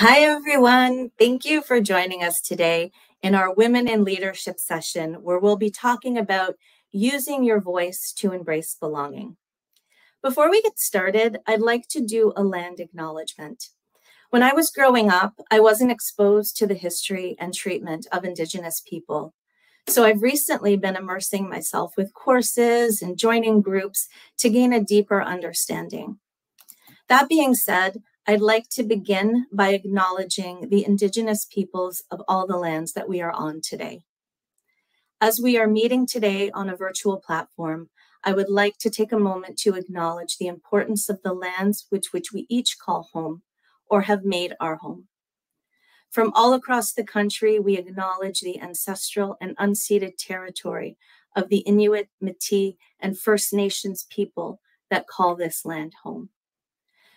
Hi, everyone. Thank you for joining us today in our Women in Leadership session, where we'll be talking about using your voice to embrace belonging. Before we get started, I'd like to do a land acknowledgement. When I was growing up, I wasn't exposed to the history and treatment of Indigenous people. So I've recently been immersing myself with courses and joining groups to gain a deeper understanding. That being said, I'd like to begin by acknowledging the Indigenous peoples of all the lands that we are on today. As we are meeting today on a virtual platform, I would like to take a moment to acknowledge the importance of the lands which we each call home or have made our home. From all across the country, we acknowledge the ancestral and unceded territory of the Inuit, Métis, and First Nations people that call this land home.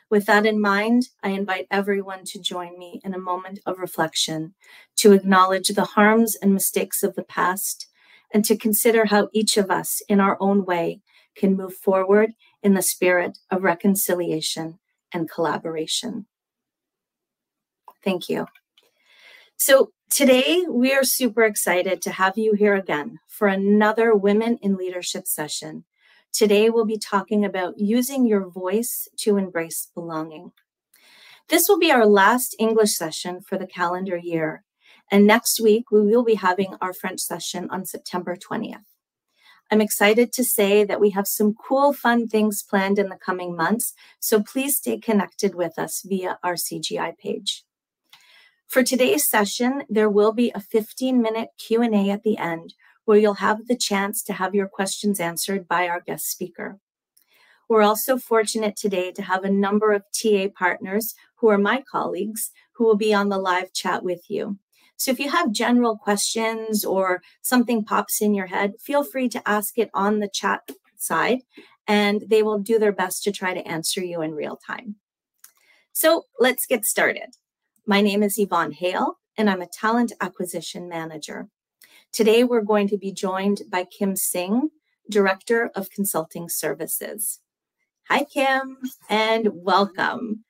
With that in mind, I invite everyone to join me in a moment of reflection to acknowledge the harms and mistakes of the past and to consider how each of us in our own way can move forward in the spirit of reconciliation and collaboration. Thank you. So today we are super excited to have you here again for another Women in Leadership session. Today, we'll be talking about using your voice to embrace belonging. This will be our last English session for the calendar year. And next week, we will be having our French session on September 20th. I'm excited to say that we have some cool, fun things planned in the coming months. So please stay connected with us via our CGI page. For today's session, there will be a 15-minute Q&A at the end, where you'll have the chance to have your questions answered by our guest speaker. We're also fortunate today to have a number of TA partners who are my colleagues who will be on the live chat with you. So if you have general questions or something pops in your head, feel free to ask it on the chat side, and they will do their best to try to answer you in real time. So let's get started. My name is Yvonne Hale, and I'm a Talent Acquisition Manager. Today, we're going to be joined by Kim Singh, Director of Consulting Services. Hi, Kim, and welcome.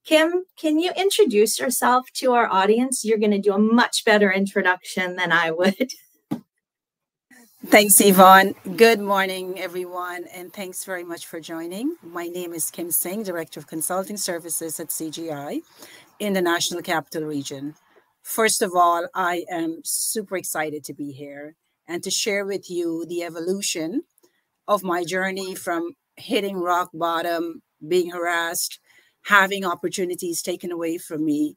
Kim, can you introduce yourself to our audience? You're going to do a much better introduction than I would. Thanks, Yvonne. Good morning, everyone, and thanks very much for joining. My name is Kim Singh, Director of Consulting Services at CGI in the National Capital Region. First of all, I am super excited to be here and to share with you the evolution of my journey from hitting rock bottom, being harassed, having opportunities taken away from me,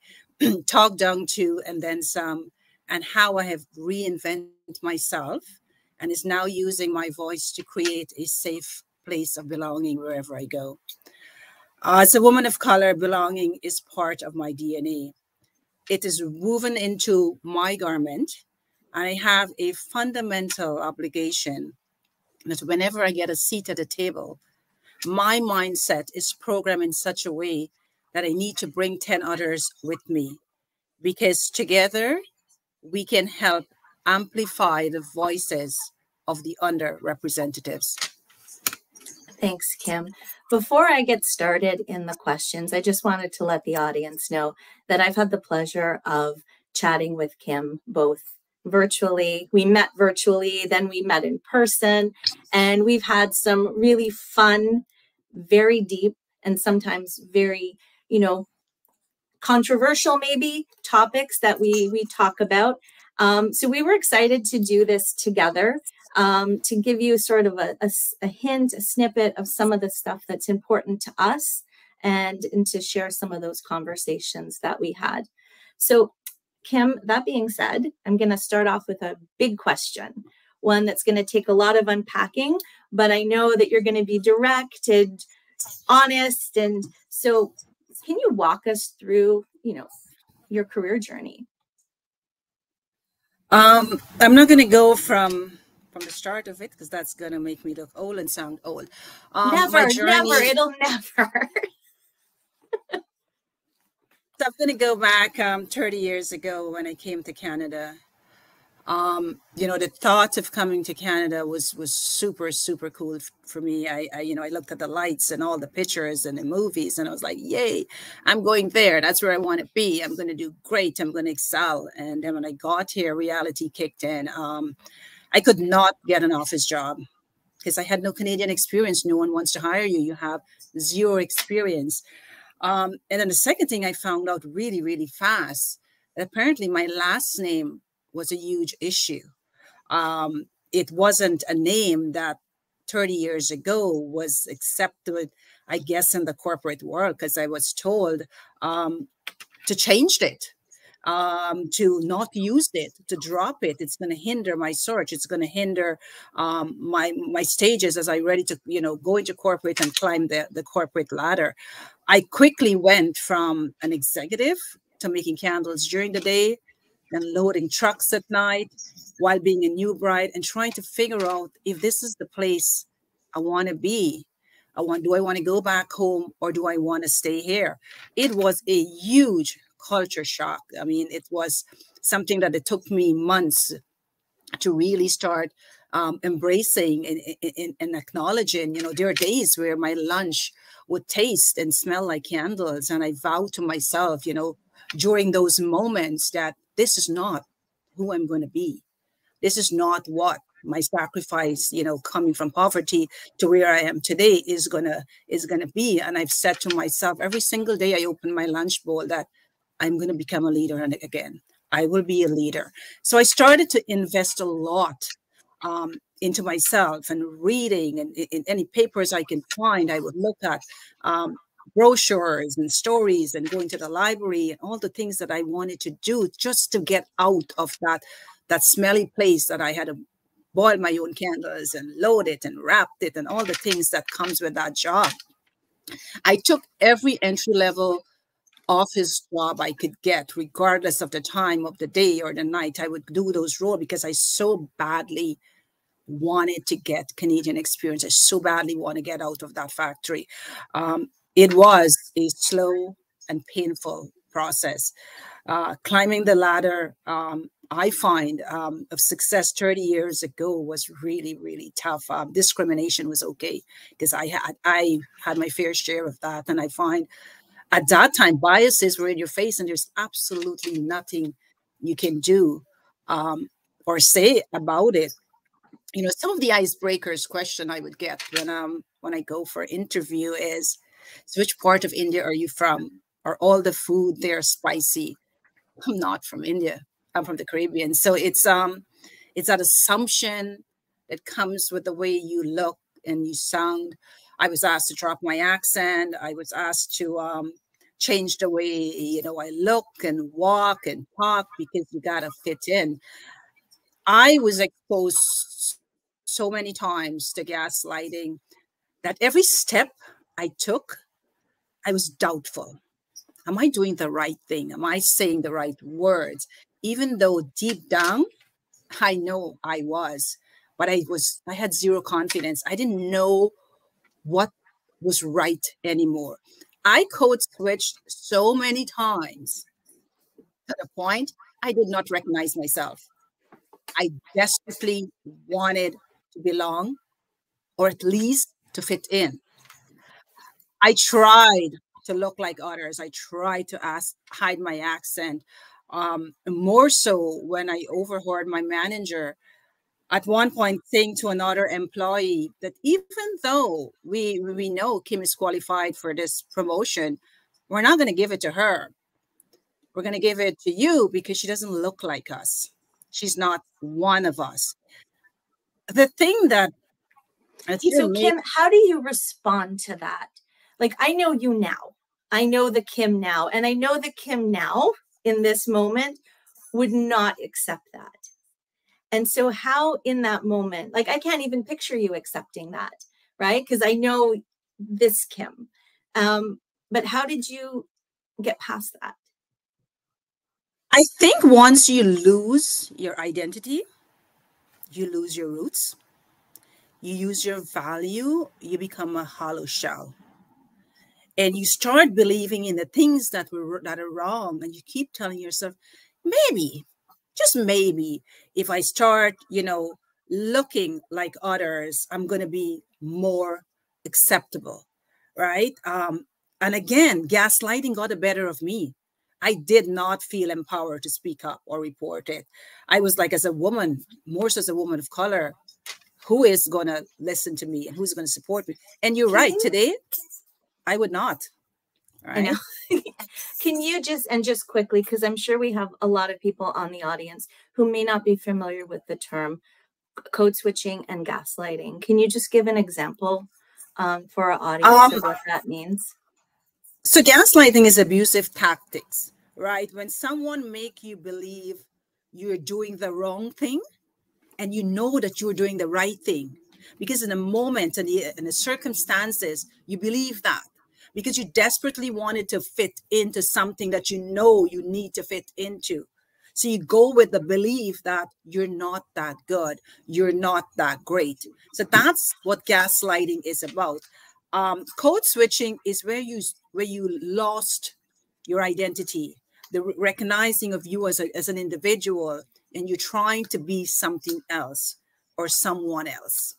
talked down to, and then some, and how I have reinvented myself and is now using my voice to create a safe place of belonging wherever I go. As a woman of color, belonging is part of my DNA. It is woven into my garment, and I have a fundamental obligation that whenever I get a seat at a table, my mindset is programmed in such a way that I need to bring 10 others with me, because together we can help amplify the voices of the underrepresentatives. Thanks, Kim. Before I get started in the questions, I just wanted to let the audience know that I've had the pleasure of chatting with Kim both virtually. We met virtually, then we met in person, and we've had some really fun, very deep, and sometimes very, controversial maybe topics that we talk about. So we were excited to do this together. To give you sort of a hint, a snippet of some of the stuff that's important to us and to share some of those conversations that we had. So Kim, that being said, I'm going to start off with a big question, one that's going to take a lot of unpacking, but I know that you're going to be direct and honest. And so can you walk us through, your career journey? I'm not going to go from the start of it because that's going to make me look old and sound old. Never, it'll never. So I'm going to go back 30 years ago when I came to Canada. The thought of coming to Canada was super, super cool for me. I looked at the lights and all the pictures and the movies, and I was like, yay, I'm going there. That's where I want to be. I'm going to do great. I'm going to excel. And then when I got here, reality kicked in. I could not get an office job because I had no Canadian experience. No one wants to hire you. You have zero experience. And then the second thing I found out really, really fast, apparently my last name was a huge issue. It wasn't a name that 30 years ago was accepted, I guess, in the corporate world, because I was told to change it, to not use it, to drop it. It's going to hinder my search. It's going to hinder my stages as I ready to, go into corporate and climb the corporate ladder. I quickly went from an executive to making candles during the day and loading trucks at night while being a new bride and trying to figure out if this is the place I want to be. Do I want to go back home or do I want to stay here? It was a huge culture shock. I mean, it was something that it took me months to really start embracing and acknowledging. There are days where my lunch would taste and smell like candles. And I vowed to myself, during those moments that this is not who I'm going to be. This is not what my sacrifice, coming from poverty to where I am today is gonna be. And I've said to myself every single day I open my lunch bowl that I'm going to become a leader. And again, I will be a leader. So I started to invest a lot into myself and reading, and in any papers I can find, I would look at brochures and stories and going to the library and all the things that I wanted to do just to get out of that smelly place that I had to boil my own candles and load it and wrap it and all the things that comes with that job. I took every entry level office job I could get, regardless of the time of the day or the night. I would do those roles because I so badly wanted to get Canadian experience. I so badly want to get out of that factory. It was a slow and painful process. Climbing the ladder, I find, of success 30 years ago was really, really tough. Discrimination was okay because I had my fair share of that. And I find at that time, biases were in your face and there's absolutely nothing you can do or say about it. Some of the icebreakers question I would get when I go for interview is, so which part of India are you from? Are all the food there spicy? I'm not from India. I'm from the Caribbean. So it's that assumption that comes with the way you look and you sound. I was asked to drop my accent. I was asked to change the way I look and walk and talk because you gotta fit in. I was exposed so many times to gaslighting that every step I took, I was doubtful. Am I doing the right thing? Am I saying the right words? Even though deep down, I know I was, but I had zero confidence. I didn't know what was right anymore. I code switched so many times to the point I did not recognize myself. I desperately wanted to belong or at least to fit in. I tried to look like others. I tried to hide my accent. More so when I overheard my manager at one point saying to another employee that even though we know Kim is qualified for this promotion, we're not going to give it to her. We're going to give it to you because she doesn't look like us. She's not one of us. The thing that so Kim, how do you respond to that? Like, I know you now. I know the Kim now, and I know the Kim now in this moment would not accept that. And so how in that moment, like I can't even picture you accepting that, right? Because I know this Kim. But how did you get past that? I think once you lose your identity, you lose your roots, you use your value, you become a hollow shell. And you start believing in the things that are wrong, and you keep telling yourself, maybe just maybe, if I start, looking like others, I'm going to be more acceptable, right? And again, gaslighting got the better of me. I did not feel empowered to speak up or report it. I was like, as a woman, more so as a woman of color, who is going to listen to me and who's going to support me? And you're right. Today, I would not. Right? I know. Can you just quickly, because I'm sure we have a lot of people on the audience who may not be familiar with the term code switching and gaslighting. Can you just give an example for our audience of what that means? So gaslighting is abusive tactics, right? When someone make you believe you're doing the wrong thing and you know that you're doing the right thing, because in a moment and in the circumstances, you believe that because you desperately wanted to fit into something that you know you need to fit into. So you go with the belief that you're not that good, you're not that great. So that's what gaslighting is about. Code switching is where you lost your identity, the recognizing of you as an individual, and you're trying to be something else or someone else.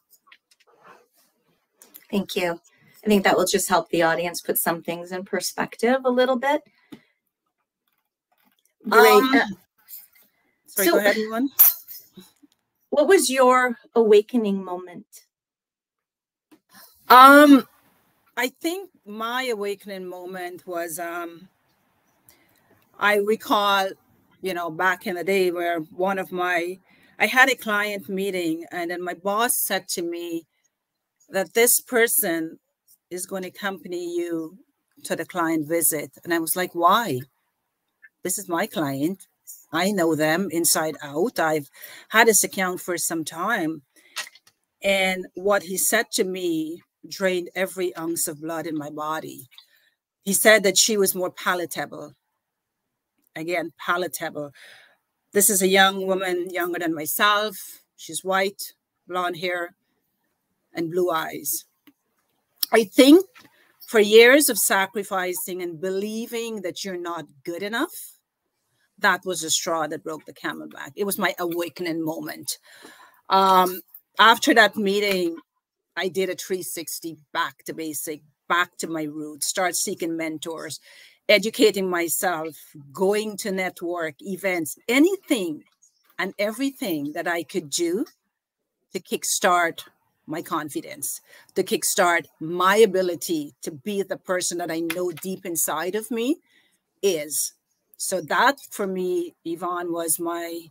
Thank you. I think that will just help the audience put some things in perspective a little bit. Great. Sorry, go ahead, Yvonne. What was your awakening moment? I think my awakening moment was, I recall, back in the day where I had a client meeting, and then my boss said to me that this person is going to accompany you to the client visit. And I was like, why? This is my client. I know them inside out. I've had this account for some time. And what he said to me drained every ounce of blood in my body. He said that she was more palatable. Again, palatable. This is a young woman, younger than myself. She's white, blonde hair, and blue eyes. I think for years of sacrificing and believing that you're not good enough, that was the straw that broke the camel back. It was my awakening moment. After that meeting, I did a 360 back to basic, back to my roots, start seeking mentors, educating myself, going to network events, anything and everything that I could do to kickstart my confidence, to kickstart my ability to be the person that I know deep inside of me is. So that for me, Yvonne, was my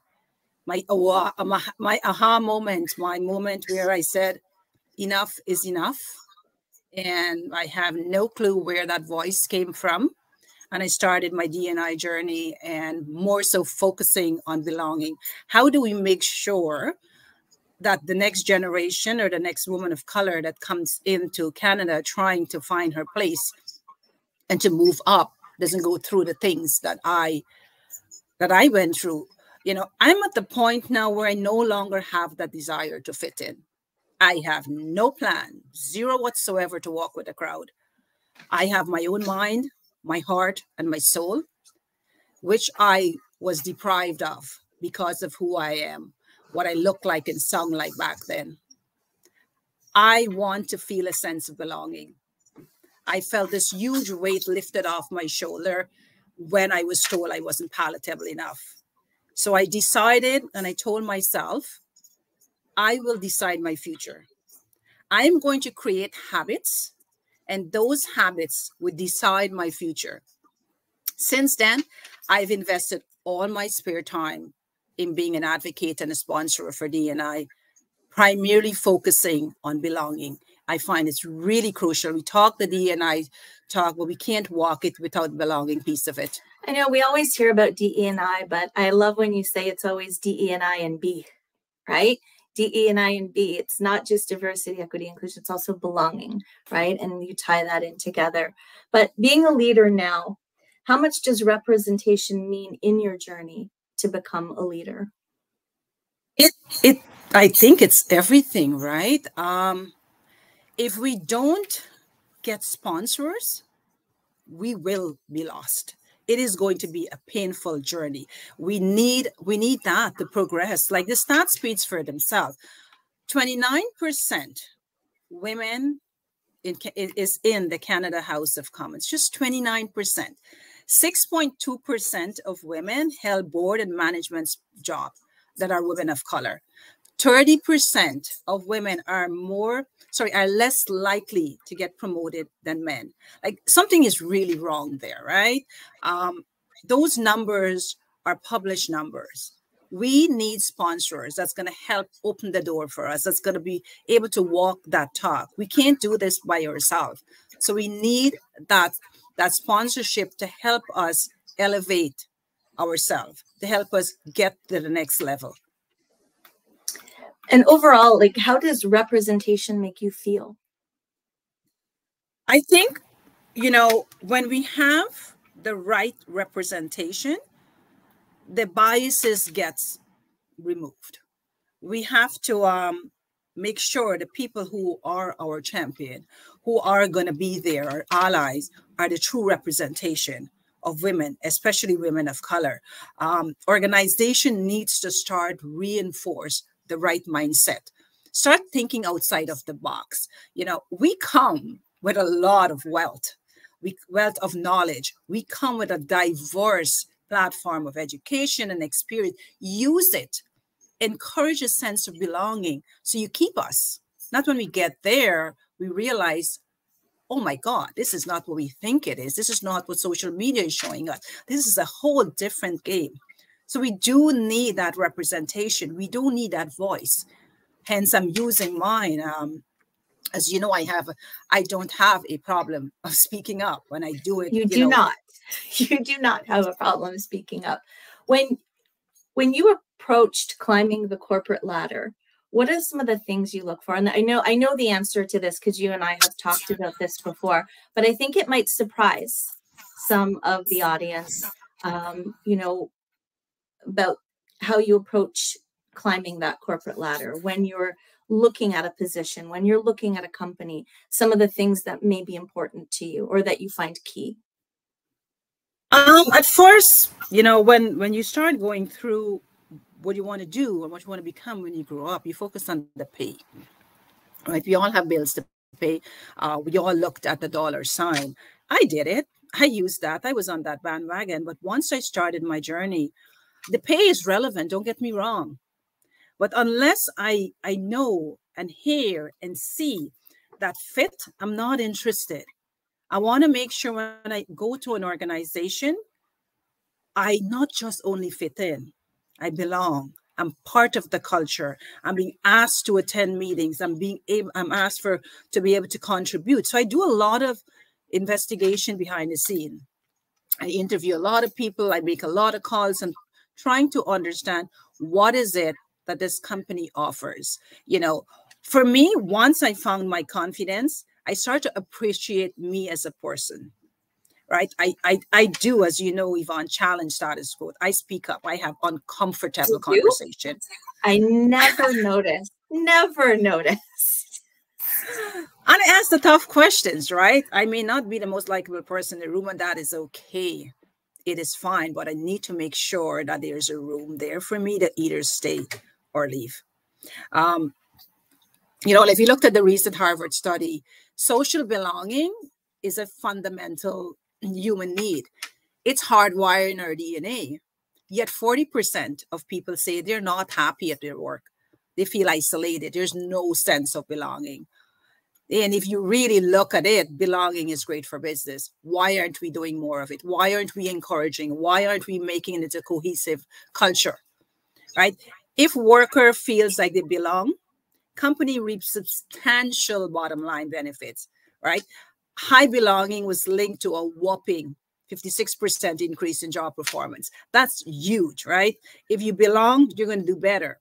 aha moment, my moment where I said, enough is enough. And I have no clue where that voice came from. And I started my D&I journey, and more so focusing on belonging. How do we make sure that the next generation or the next woman of color that comes into Canada trying to find her place and to move up doesn't go through the things that I went through? I'm at the point now where I no longer have that desire to fit in. I have no plan, zero whatsoever, to walk with a crowd. I have my own mind, my heart, and my soul, which I was deprived of because of who I am, what I look like and sound like back then. I want to feel a sense of belonging. I felt this huge weight lifted off my shoulder when I was told I wasn't palatable enough. So I decided, and I told myself, I will decide my future. I'm going to create habits, and those habits would decide my future. Since then, I've invested all my spare time in being an advocate and a sponsor for D&I, primarily focusing on belonging. I find it's really crucial. We talk the D&I talk, but we can't walk it without the belonging piece of it. I know we always hear about DE&I, but I love when you say it's always DE&I and B, right? DE&I and B. It's not just diversity, equity, inclusion. It's also belonging, right? And you tie that in together. But being a leader now, how much does representation mean in your journey to become a leader? I think it's everything, right? If we don't get sponsors, we will be lost. it is going to be a painful journey. We need that to progress. Like the stats speaks for themselves. 29% women is in the Canada House of Commons, just 29%. 6.2% of women held board and management jobs that are women of color. 30% of women are less likely to get promoted than men. Like something is really wrong there, right? Those numbers are published numbers. We need sponsors that's going to help open the door for us, that's going to be able to walk that talk. We can't do this by ourselves. So we need that sponsorship to help us elevate ourselves, to help us get to the next level. And overall, like, how does representation make you feel? I think, when we have the right representation, the biases gets removed. We have to make sure the people who are our champion, who are going to be there, our allies, are the true representation of women, especially women of color. Organization needs to start reinforce the right mindset. Start thinking outside of the box. We come with a lot of wealth of knowledge. We come with a diverse platform of education and experience. Use it. Encourage a sense of belonging so you keep us. Not when we get there, we realize, oh my God, this is not what we think it is. This is not what social media is showing us. This is a whole different game. So we do need that representation. We do need that voice. Hence, I'm using mine. As you know, I don't have a problem of speaking up when I do it. You do not. You do not have a problem speaking up. When you approached climbing the corporate ladder, what are some of the things you look for? And I know the answer to this because you and I have talked about this before, but I think it might surprise some of the audience, about how you approach climbing that corporate ladder when you're looking at a position, when you're looking at a company, some of the things that may be important to you or that you find key. At first, when you start going through what you want to do and what you want to become when you grow up, you focus on the pay, right? We all have bills to pay. We all looked at the dollar sign. I did it. I used that. I was on that bandwagon. But once I started my journey, the pay is relevant. Don't get me wrong. But unless I know and hear and see that fit, I'm not interested. I want to make sure when I go to an organization, I not just only fit in, I belong. I'm part of the culture. I'm being asked to attend meetings. I'm asked to be able to contribute. So I do a lot of investigation behind the scene. I interview a lot of people. I make a lot of calls and trying to understand what is it that this company offers. For me, once I found my confidence, I start to appreciate me as a person, right? I do, as you know, Yvonne, challenge status quo. I speak up. I have uncomfortable conversation. I never noticed. Never noticed. And I ask the tough questions, right? I may not be the most likable person in the room, and that is okay. It is fine, but I need to make sure that there's a room there for me to either stay or leave. If you looked at the recent Harvard study, social belonging is a fundamental human need. It's hardwired in our DNA. Yet 40% of people say they're not happy at their work. They feel isolated. There's no sense of belonging. And if you really look at it, belonging is great for business. Why aren't we doing more of it? Why aren't we encouraging? Why aren't we making it a cohesive culture, right? If worker feels like they belong, company reaps substantial bottom line benefits, right? High belonging was linked to a whopping 56% increase in job performance. That's huge, right? If you belong, you're going to do better.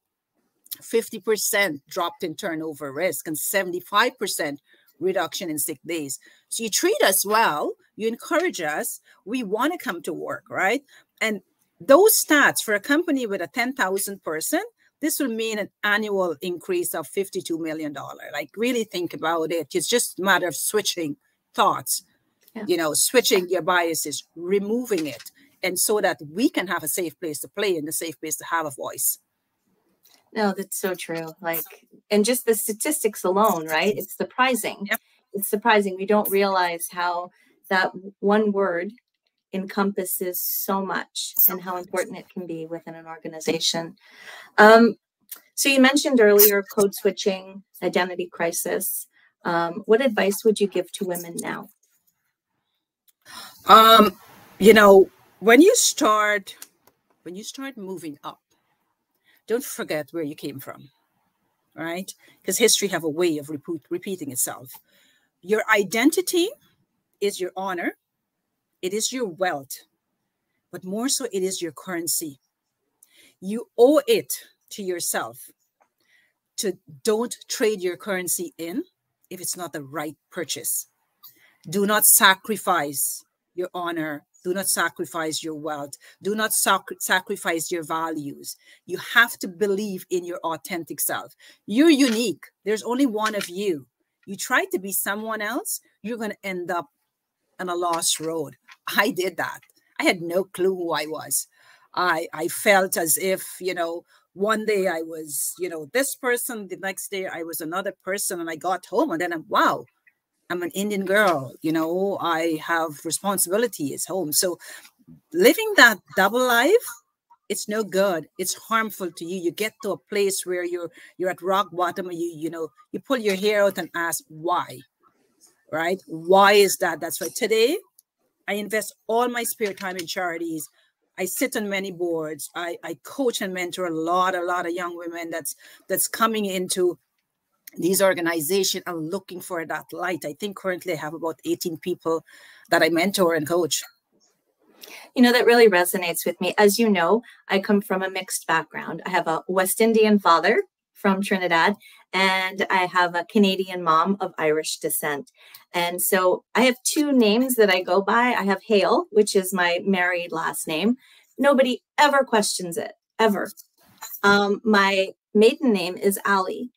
50% dropped in turnover risk and 75% reduction in sick days. So you treat us well, you encourage us, we want to come to work, right? And those stats for a company with a 10,000 person, this will mean an annual increase of $52 million. Like, really think about it. It's just a matter of switching thoughts, switching your biases, removing it. and so that we can have a safe place to play and a safe place to have a voice. No, that's so true. Like, and just the statistics alone, right? It's surprising. Yep. It's surprising. We don't realize how that one word encompasses so much and how important it can be within an organization. So you mentioned earlier code switching, identity crisis. What advice would you give to women now? You know, when you start moving up, don't forget where you came from, right? Because history have a way of repeating itself. Your identity is your honor, it is your wealth, but more so, it is your currency. You owe it to yourself to don't trade your currency in if it's not the right purchase. Do not sacrifice your honor. Do not sacrifice your wealth. Do not sacrifice your values. You have to believe in your authentic self. You're unique. There's only one of you. You try to be someone else, you're going to end up on a lost road. I did that. I had no clue who I was. I felt as if, one day I was, this person, the next day I was another person, and I got home and then wow, I'm an Indian girl, I have responsibilities home. So living that double life, it's no good. It's harmful to you. You get to a place where you're at rock bottom, and you pull your hair out and ask why, right? Why is that? That's right. Today, I invest all my spare time in charities. I sit on many boards. I coach and mentor a lot of young women that's coming into these organizations and looking for that light. I think currently I have about 18 people that I mentor and coach. That really resonates with me. As you know, I come from a mixed background. I have a West Indian father from Trinidad, and I have a Canadian mom of Irish descent. And so I have two names that I go by. I have Hale, which is my married last name. Nobody ever questions it, ever. My maiden name is Ali.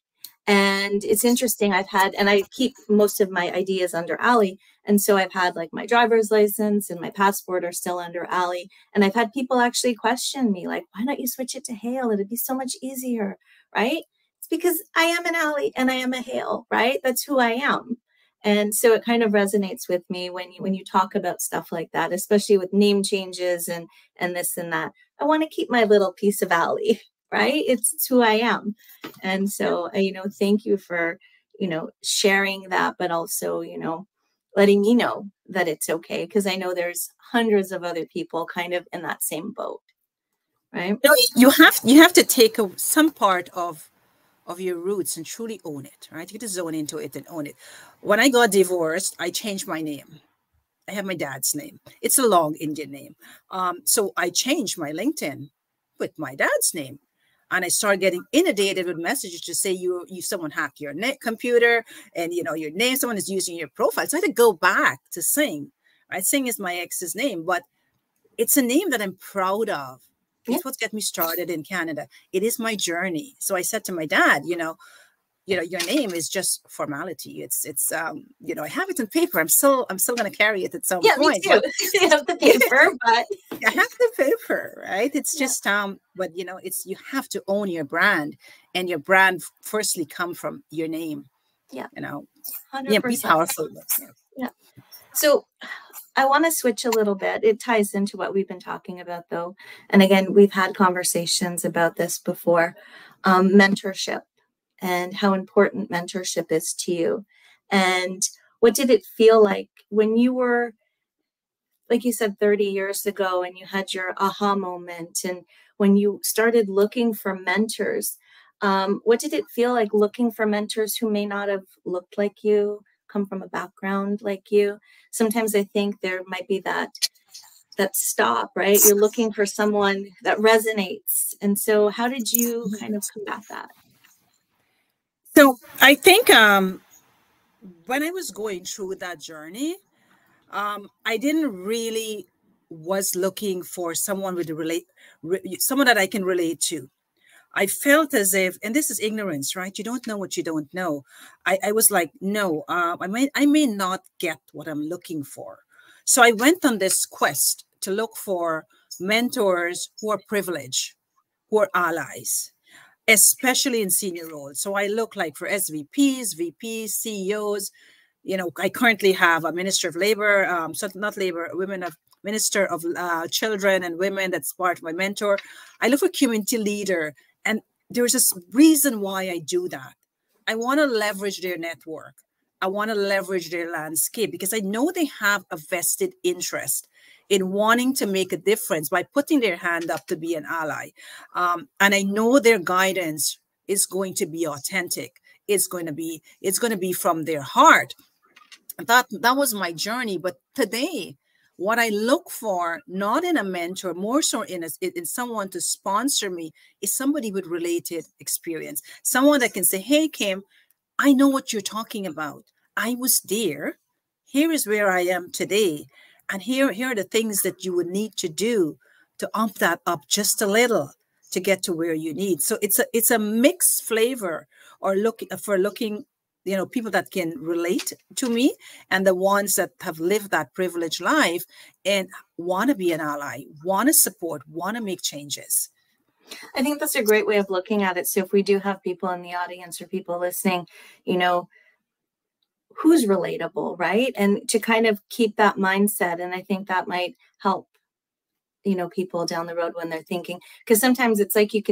And it's interesting. I keep most of my ideas under Ali. And so I've had like my driver's license and my passport are still under Ali. And I've had people actually question me, like, why don't you switch it to Hale? It'd be so much easier, right? It's because I am an Ali and I am a Hale, right? That's who I am. And so it kind of resonates with me when you talk about stuff like that, especially with name changes and this and that. I want to keep my little piece of Ali, right? It's who I am. And so, thank you for, sharing that, but also, letting me know that it's okay. Because I know there's hundreds of other people kind of in that same boat, right? No, you have to take some part of your roots and truly own it, right? You get to zone into it and own it. When I got divorced, I changed my name. I have my dad's name. It's a long Indian name. So I changed my LinkedIn with my dad's name. And I started getting inundated with messages to say someone hacked your computer and your name, someone is using your profile. So I had to go back to Singh. Right? Singh is my ex's name, but it's a name that I'm proud of. It's what got me started in Canada. It is my journey. So I said to my dad, your name is just formality. It's I have it on paper. I'm still going to carry it at some point. Me too. You have the paper, but I have the paper, right? It's just but it's you have to own your brand, and your brand firstly come from your name. Yeah. 100%. Be powerful. Yeah. So I want to switch a little bit. It ties into what we've been talking about, though. And again, we've had conversations about this before. Mentorship and how important mentorship is to you. And what did it feel like when you were, like you said, 30 years ago, and you had your aha moment, and when you started looking for mentors, what did it feel like looking for mentors who may not have looked like you, come from a background like you? Sometimes I think there might be that stop, right? You're looking for someone that resonates. And so how did you kind of combat that? So I think when I was going through that journey, I didn't really was looking for someone someone that I can relate to. I felt as if, and this is ignorance, right? You don't know what you don't know. I was like, no, I may not get what I'm looking for. So I went on this quest to look for mentors who are privileged, who are allies, especially in senior roles. So I look like for SVPs, VPs, CEOs. I currently have a Minister of Labor, not Labor, Minister of Children and Women. That's part of my mentor. I look for community leader. And there's this reason why I do that. I want to leverage their network. I want to leverage their landscape because I know they have a vested interest in wanting to make a difference by putting their hand up to be an ally. And I know their guidance is going to be authentic. It's going to be from their heart. That was my journey. But today, what I look for, not in a mentor, more so in someone to sponsor me, is somebody with related experience. Someone that can say, hey, Kim, I know what you're talking about. I was there. Here is where I am today. And here are the things that you would need to do to amp that up just a little to get to where you need. So it's a mixed flavor or looking, people that can relate to me and the ones that have lived that privileged life and want to be an ally, want to support, want to make changes. I think that's a great way of looking at it. So if we do have people in the audience or people listening, who's relatable, right? And to kind of keep that mindset. And I think that might help, people down the road when they're thinking, because sometimes it's like you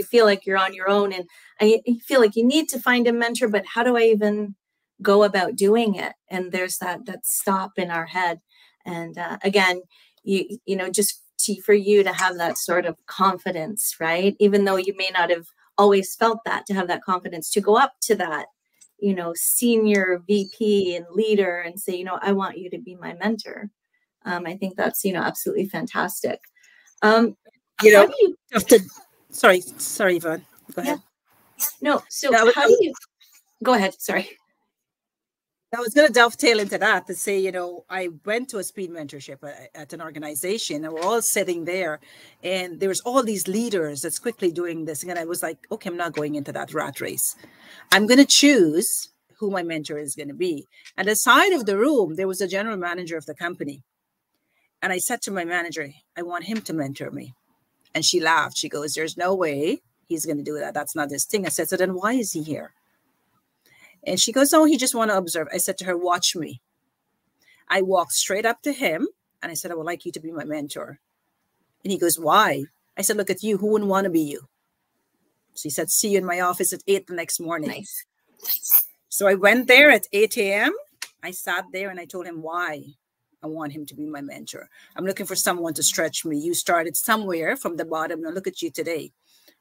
feel like you're on your own and I feel like you need to find a mentor, but how do I even go about doing it? And there's that stop in our head. And again, for you to have that sort of confidence, right? Even though you may not have always felt that, to have that confidence to go up to that, senior VP and leader and say, I want you to be my mentor. I think that's, absolutely fantastic. Sorry, Yvonne. Go ahead. No, so how do you, go ahead, sorry. I was going to dovetail into that to say, I went to a speed mentorship at an organization and we're all sitting there and there was all these leaders that's quickly doing this. And I was like, okay, I'm not going into that rat race. I'm going to choose who my mentor is going to be. And at the side of the room, there was a general manager of the company. And I said to my manager, I want him to mentor me. And she laughed. She goes, there's no way he's going to do that. That's not his thing. I said, so then why is he here? And she goes, oh, he just want to observe. I said to her, watch me. I walked straight up to him and I said, I would like you to be my mentor. And he goes, why? I said, look at you. Who wouldn't want to be you? So he said, see you in my office at 8 the next morning. Nice. So I went there at 8 a.m. I sat there and I told him why I want him to be my mentor. I'm looking for someone to stretch me. You started somewhere from the bottom. Now look at you today,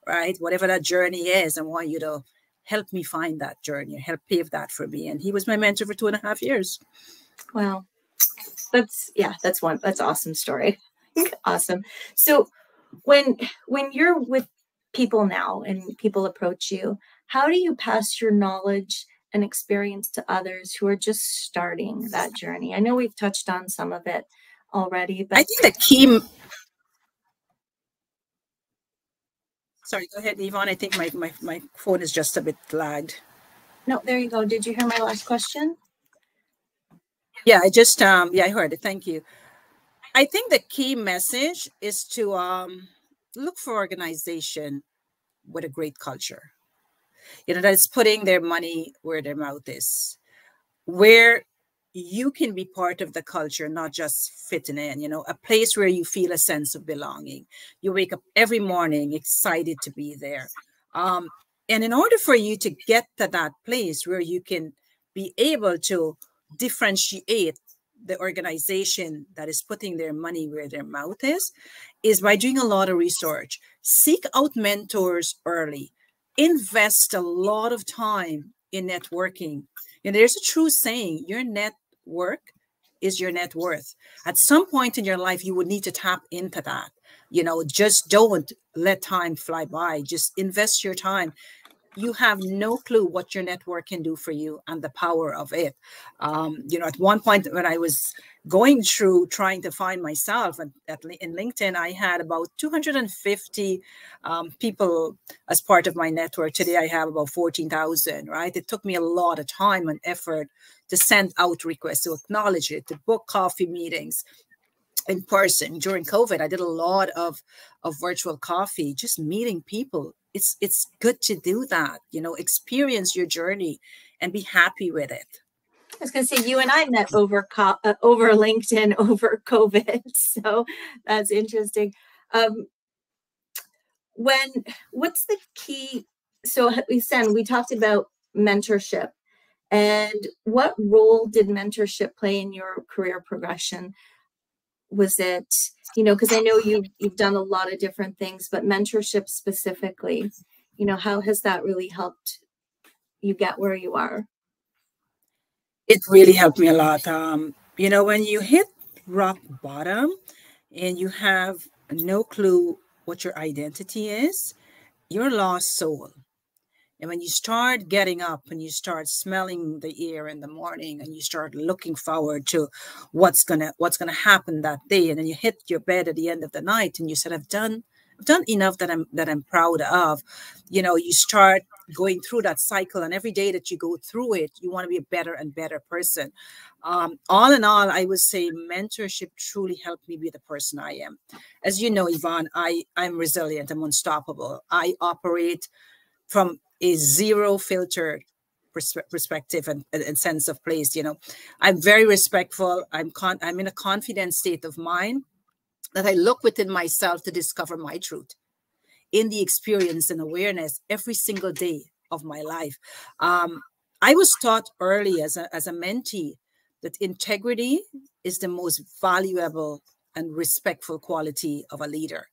right? Whatever that journey is, I want you to help me find that journey, help pave that for me. And he was my mentor for 2.5 years. Wow. That's awesome story. Awesome. So when you're with people now and people approach you, how do you pass your knowledge and experience to others who are just starting that journey? I know we've touched on some of it already, but I think the key. Sorry, go ahead, Yvonne. I think my phone is just a bit lagged. No, there you go. Did you hear my last question? Yeah, I just I heard it. Thank you. I think the key message is to look for organization with a great culture. That's putting their money where their mouth is, where you can be part of the culture, not just fitting in, a place where you feel a sense of belonging. You wake up every morning excited to be there. And in order for you to get to that place where you can be able to differentiate the organization that is putting their money where their mouth is by doing a lot of research. Seek out mentors early. Invest a lot of time in networking. There's a true saying, your network is your net worth. At some point in your life, you would need to tap into that. Just don't let time fly by. Just invest your time. You have no clue what your network can do for you and the power of it. At one point when I was going through trying to find myself in LinkedIn, I had about 250 people as part of my network. Today I have about 14,000, right? It took me a lot of time and effort to send out requests, to acknowledge it, to book coffee meetings, in person. During COVID, I did a lot of virtual coffee, just meeting people. It's good to do that, experience your journey and be happy with it. I was going to say, you and I met over LinkedIn over COVID, so that's interesting. What's the key? So we talked about mentorship, and what role did mentorship play in your career progression? Was it, because I know you've done a lot of different things, but mentorship specifically, how has that really helped you get where you are? It really helped me a lot. When you hit rock bottom and you have no clue what your identity is, you're a lost soul. And when you start getting up and you start smelling the air in the morning and you start looking forward to what's gonna happen that day, and then you hit your bed at the end of the night and you said, I've done enough that I'm proud of. You start going through that cycle, and every day that you go through it, you want to be a better and better person. All in all, I would say mentorship truly helped me be the person I am. As you know, Yvonne, I'm resilient. I'm unstoppable. I operate from a zero filter perspective and sense of place. I'm very respectful. I'm in a confident state of mind that I look within myself to discover my truth in the experience and awareness every single day of my life. I was taught early as a mentee that integrity is the most valuable and respectful quality of a leader.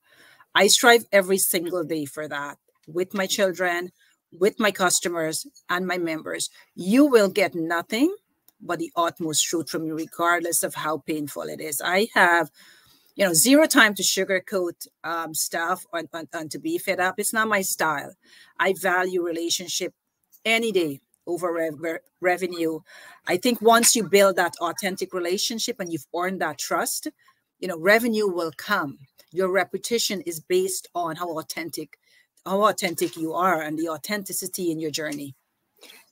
I strive every single day for that with my children, with my customers, and my members. You will get nothing but the utmost truth from me, regardless of how painful it is. I have zero time to sugarcoat stuff and to be fed up. It's not my style. I value relationship any day over revenue. I think once you build that authentic relationship and you've earned that trust, revenue will come. Your reputation is based on how authentic you are and the authenticity in your journey.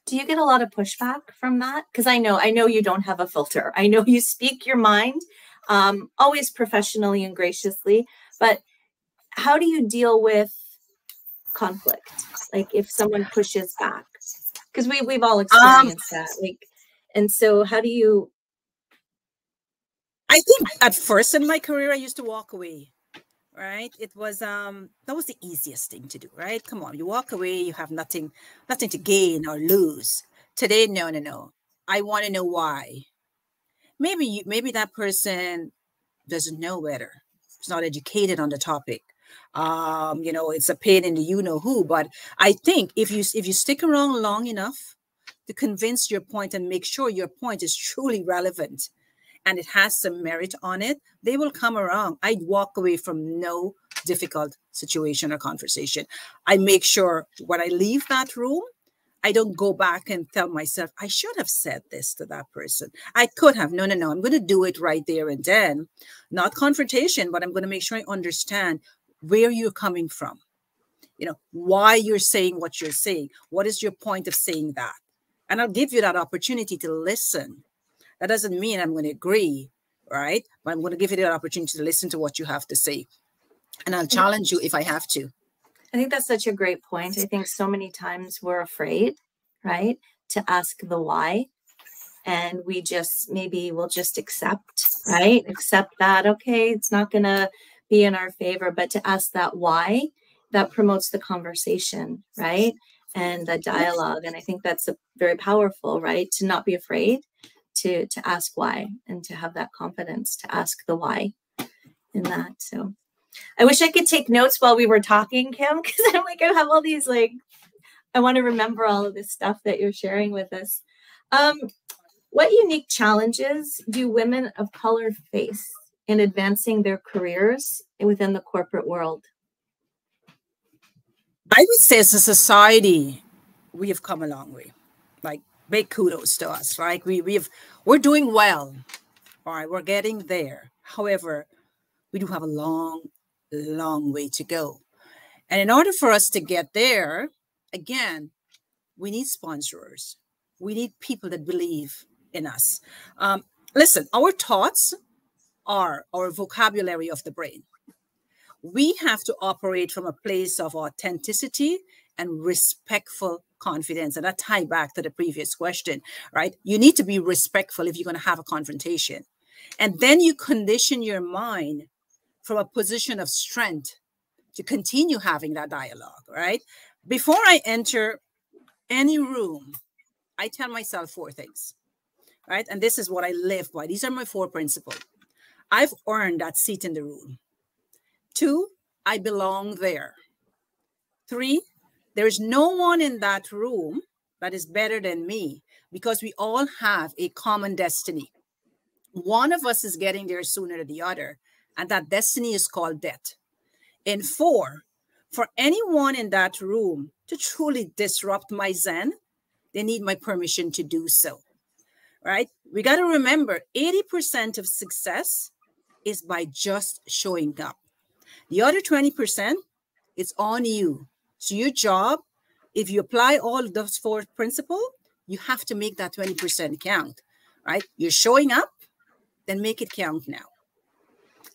Do you get a lot of pushback from that? Because I know you don't have a filter. I know you speak your mind, always professionally and graciously, but how do you deal with conflict? Like if someone pushes back, because we've all experienced that. And so how do you? I think at first in my career, I used to walk away. Right. It was that was the easiest thing to do. Right. Come on. You walk away. You have nothing to gain or lose. Today, no. I want to know why. Maybe that person doesn't know better. It's not educated on the topic. It's a pain in the who. But I think if you stick around long enough to convince your point and make sure your point is truly relevant and it has some merit on it, they will come around. I'd walk away from no difficult situation or conversation. I make sure when I leave that room, I don't go back and tell myself, I should have said this to that person. I could have. No. I'm going to do it right there and then. Not confrontation, but I'm going to make sure I understand where you're coming from. Why you're saying what you're saying. What is your point of saying that? And I'll give you that opportunity to listen. That doesn't mean I'm going to agree, right? But I'm going to give you the opportunity to listen to what you have to say. And I'll challenge you if I have to. I think that's such a great point. I think so many times we're afraid, right, to ask the why. And we'll just accept, right? Accept that, okay, it's not going to be in our favor. But to ask that why, that promotes the conversation, right? And the dialogue. And I think that's very powerful, right? To not be afraid to ask why and to have that confidence to ask the why in that. So I wish I could take notes while we were talking, Kim, because I'm like, I have all these, I want to remember all of this stuff that you're sharing with us. What unique challenges do women of color face in advancing their careers within the corporate world? I would say as a society, we have come a long way. Big kudos to us, right? We're doing well. All right, we're getting there. However, we do have a long way to go. And in order for us to get there, again, we need sponsors. We need people that believe in us. Listen, our thoughts are our vocabulary of the brain. We have to operate from a place of authenticity and respectful confidence. And that ties back to the previous question, right? You need to be respectful if you're going to have a confrontation. And then you condition your mind from a position of strength to continue having that dialogue, right? Before I enter any room, I tell myself 4 things, right? And this is what I live by. These are my 4 principles. I've earned that seat in the room. 2, I belong there. 3, there is no one in that room that is better than me because we all have a common destiny. One of us is getting there sooner than the other, and that destiny is called death. And 4, for anyone in that room to truly disrupt my Zen, they need my permission to do so, right? We got to remember 80% of success is by just showing up. The other 20%, it's on you. So your job, if you apply all of those 4 principles, you have to make that 20% count, right? You're showing up, then make it count now.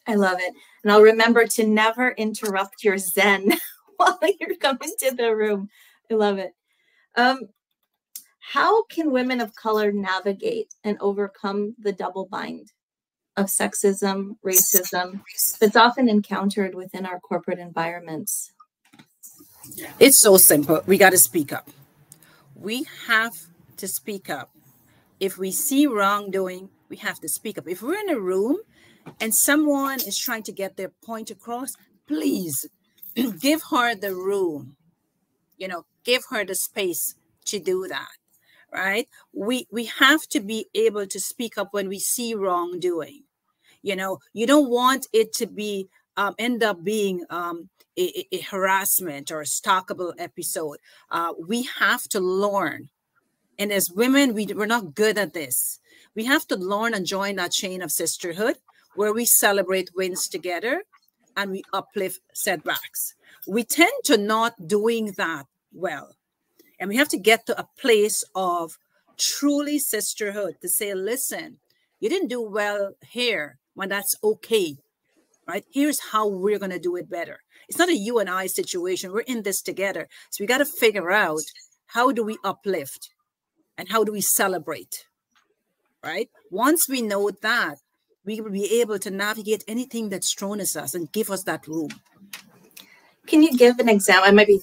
I love it. And I'll remember to never interrupt your Zen while you're coming to the room. I love it. How can women of color navigate and overcome the double bind of sexism, racism that's often encountered within our corporate environments? It's so simple. We got to speak up. We have to speak up. If we see wrongdoing, we have to speak up. If we're in a room and someone is trying to get their point across, please give her the room, give her the space to do that, right? We have to be able to speak up when we see wrongdoing. You don't want it to be end up being a harassment or a stalkable episode. We have to learn. And as women, we're not good at this. We have to learn and join that chain of sisterhood where we celebrate wins together and we uplift setbacks. We tend to not doing that well. And we have to get to a place of truly sisterhood to say, listen, you didn't do well here, when that's okay, right? Here's how we're going to do it better. It's not a you and I situation. We're in this together. So we got to figure out, how do we uplift and how do we celebrate, right? Once we know that, we will be able to navigate anything that's thrown at us and give us that room. Can you give an example? I might be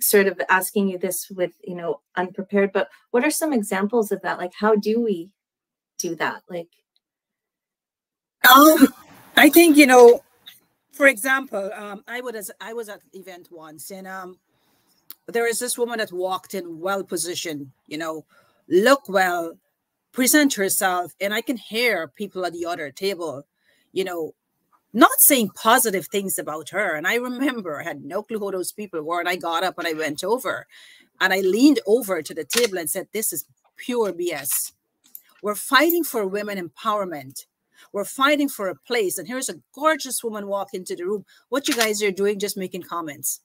sort of asking you this with, unprepared, but what are some examples of that? Like, how do we do that? Like, I think, for example, I was at an event once, and there is this woman that walked in well-positioned, look well, present herself, and I can hear people at the other table, not saying positive things about her. And I remember I had no clue who those people were, and I got up and I went over and I leaned over to the table and said, this is pure BS. We're fighting for women empowerment. We're fighting for a place. And here's a gorgeous woman walk into the room. What you guys are doing, just making comments,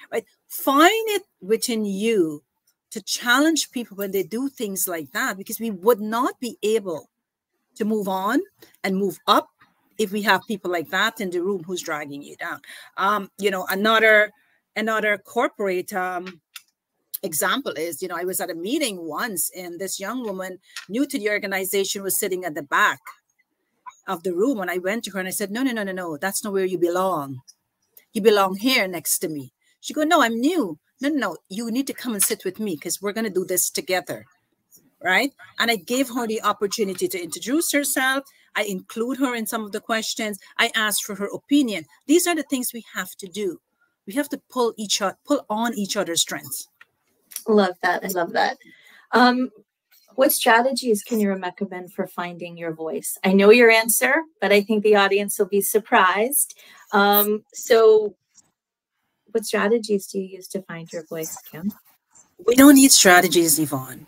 right? Find it within you to challenge people when they do things like that, because we would not be able to move on and move up if we have people like that in the room who's dragging you down. Another corporate example is, I was at a meeting once, and this young woman new to the organization was sitting at the back of the room. And I went to her and I said, no, that's not where you belong. You belong here next to me. She goes, no, I'm new. No, you need to come and sit with me because we're going to do this together, right? And I gave her the opportunity to introduce herself. I include her in some of the questions. I asked for her opinion. These are the things we have to do. We have to pull on each other's strengths. Love that. I love that. What strategies can you recommend for finding your voice? I know your answer, but I think the audience will be surprised. So what strategies do you use to find your voice, Kim? We don't need strategies, Yvonne.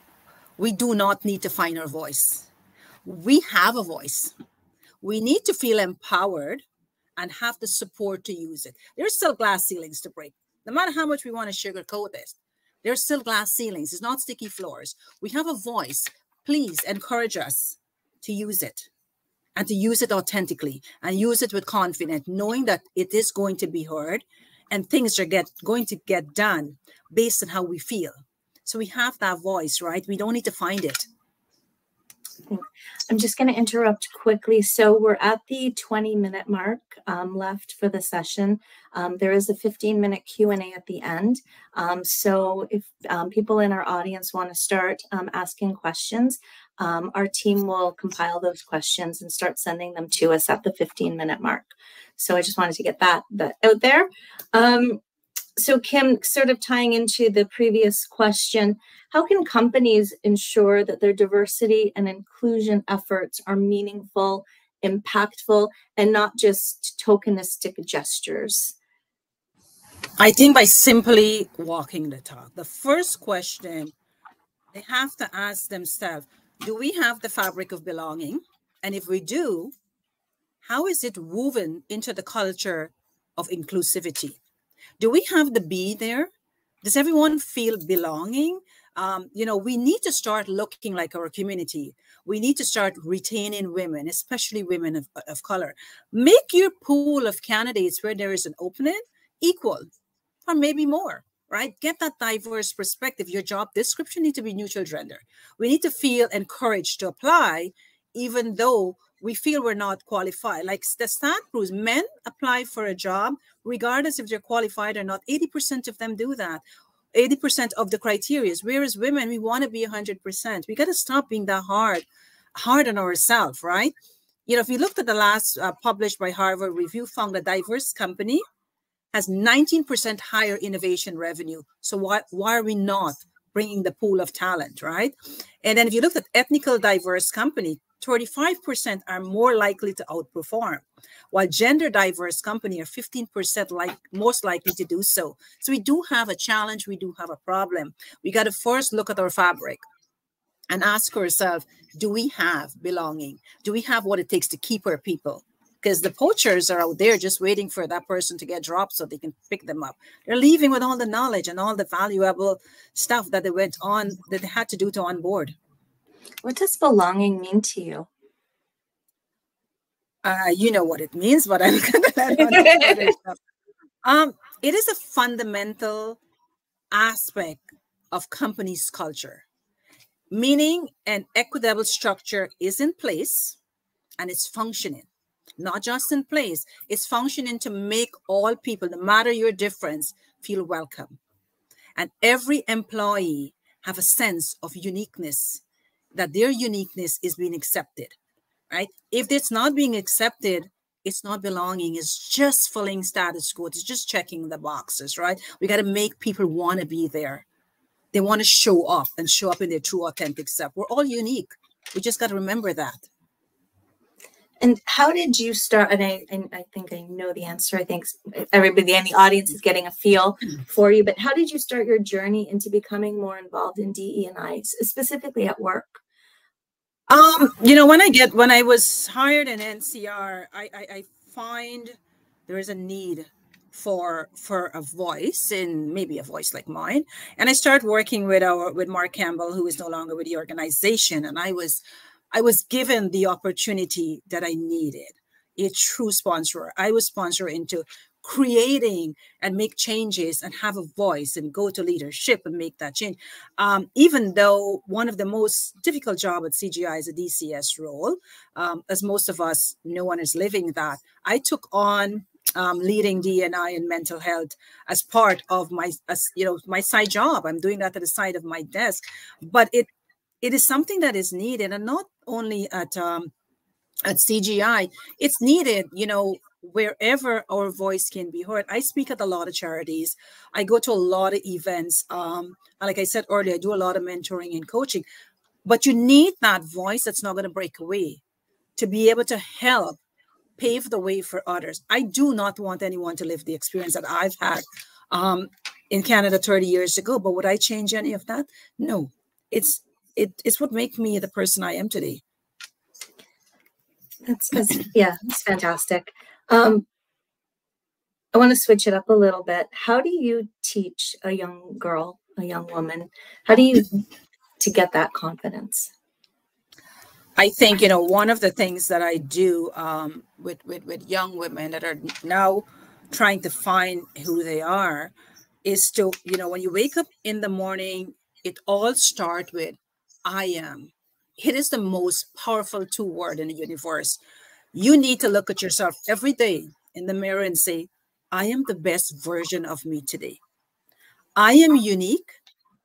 We do not need to find our voice. We have a voice. We need to feel empowered and have the support to use it. There's still glass ceilings to break. No matter how much we want to sugarcoat this, there's still glass ceilings. It's not sticky floors. We have a voice. Please encourage us to use it. and to use it authentically and use it with confidence, knowing that it is going to be heard and things are going to get done based on how we feel. So we have that voice, right? We don't need to find it. I'm just going to interrupt quickly. So we're at the 20-minute mark left for the session. There is a 15-minute Q&A at the end. So if people in our audience want to start asking questions, our team will compile those questions and start sending them to us at the 15-minute mark. So I just wanted to get that out there. So Kim, sort of tying into the previous question, how can companies ensure that their diversity and inclusion efforts are meaningful, impactful, and not just tokenistic gestures? I think by simply walking the talk. The first question they have to ask themselves, do we have the fabric of belonging? And if we do, how is it woven into the culture of inclusivity? Do we have the be there? Does everyone feel belonging? We need to start looking like our community. We need to start retaining women, especially women of color. Make your pool of candidates where there is an opening equal, or maybe more, right? Get that diverse perspective. Your job description needs to be neutral gender. We need to feel encouraged to apply, even though we feel we're not qualified. Like the stat proves, men apply for a job, regardless if they're qualified or not. 80% of them do that. 80% of the criteria, whereas women, we want to be 100%. We got to stop being that hard on ourselves, right? If you looked at the last published by Harvard review, found a diverse company has 19% higher innovation revenue. So why are we not bringing the pool of talent, right? And then if you look at ethnical diverse company, 35% are more likely to outperform, while gender diverse company are 15% most likely to do so. So we do have a challenge. We do have a problem. We got to first look at our fabric and ask ourselves, do we have belonging? Do we have what it takes to keep our people? Because the poachers are out there just waiting for that person to get dropped so they can pick them up. They're leaving with all the knowledge and all the valuable stuff that they had to do to onboard. What does belonging mean to you? You know what it means, but I'm gonna let other stuff. It is a fundamental aspect of company's culture, meaning an equitable structure is in place and it's functioning. Not just in place, it's functioning to make all people, no matter your difference, feel welcome. And every employee have a sense of uniqueness, that their uniqueness is being accepted, right? If it's not being accepted, it's not belonging. It's just filling status quo. It's just checking the boxes, right? We got to make people want to be there. They want to show up in their true, authentic self. We're all unique. We just got to remember that. And how did you start? And I think I know the answer. I think everybody in the audience is getting a feel for you. But how did you start your journey into becoming more involved in DE&I, specifically at work? When I was hired in NCR, I find there is a need for a voice, and maybe a voice like mine. And I started working with Mark Campbell, who is no longer with the organization, and I was given the opportunity that I needed, a true sponsor. I was sponsored into creating and make changes and have a voice and go to leadership and make that change. Even though one of the most difficult jobs at CGI is a DCS role, as most of us, no one is living that. I took on leading D&I and mental health as part of my side job. I'm doing that at the side of my desk, but it is something that is needed, and not only at CGI, it's needed, wherever our voice can be heard. I speak at a lot of charities. I go to a lot of events. Like I said earlier, I do a lot of mentoring and coaching, but you need that voice that's not going to break away to be able to help pave the way for others. I do not want anyone to live the experience that I've had in Canada 30 years ago, but would I change any of that? No. It's what makes me the person I am today. That's fantastic. I want to switch it up a little bit. How do you teach a young girl, a young woman, to get that confidence? I think, one of the things that I do with young women that are now trying to find who they are is to, when you wake up in the morning, it all starts with I am. It is the most powerful two word in the universe. You need to look at yourself every day in the mirror and say, I am the best version of me today. I am unique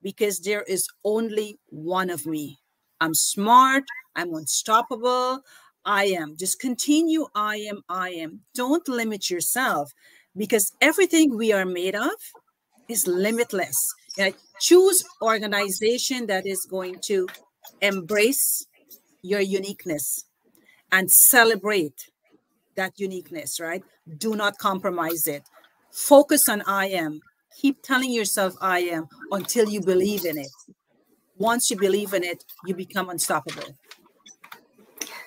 because there is only one of me. I'm smart. I'm unstoppable. I am. Just continue. I am. I am. Don't limit yourself because everything we are made of is limitless. Choose organization that is going to embrace your uniqueness and celebrate that uniqueness, right? Do not compromise it. Focus on I am. Keep telling yourself I am until you believe in it. Once you believe in it, you become unstoppable.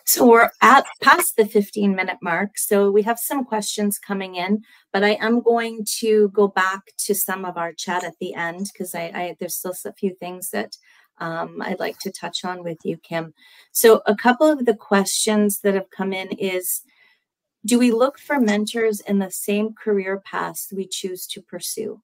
So we're past the 15-minute mark. So we have some questions coming in, but I am going to go back to some of our chat at the end because there's still a few things that I'd like to touch on with you, Kim. So a couple of the questions that have come in is, do we look for mentors in the same career paths we choose to pursue?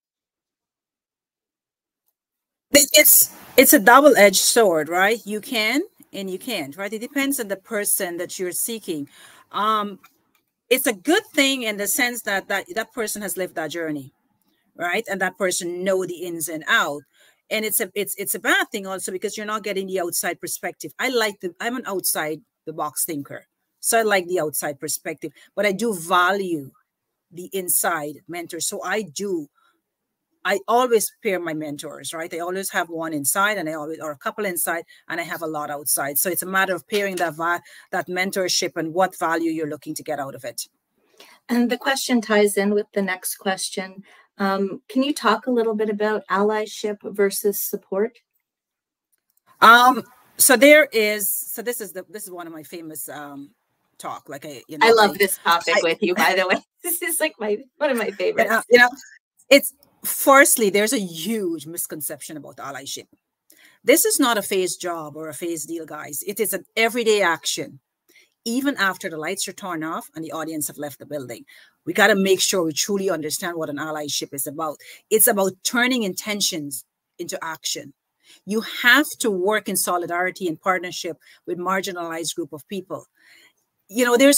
It's a double-edged sword, right? You can and you can't, right? It depends on the person that you're seeking. It's a good thing in the sense that that person has lived that journey, right? And that person know the ins and out. And it's a bad thing also because you're not getting the outside perspective. I'm an outside the box thinker. So I like the outside perspective, but I do value the inside mentor. So I always pair my mentors, right? I always have one inside or a couple inside, and I have a lot outside. So it's a matter of pairing that mentorship and what value you're looking to get out of it. And the question ties in with the next question. Can you talk a little bit about allyship versus support? So this is one of my famous talk. Like I love this topic with you, by the way. This is like one of my favorites. It's firstly, there's a huge misconception about allyship. This is not a phase job or a phase deal, guys. It is an everyday action. Even after the lights are turned off and the audience have left the building, we got to make sure we truly understand what an allyship is about. It's about turning intentions into action. You have to work in solidarity and partnership with marginalized group of people. There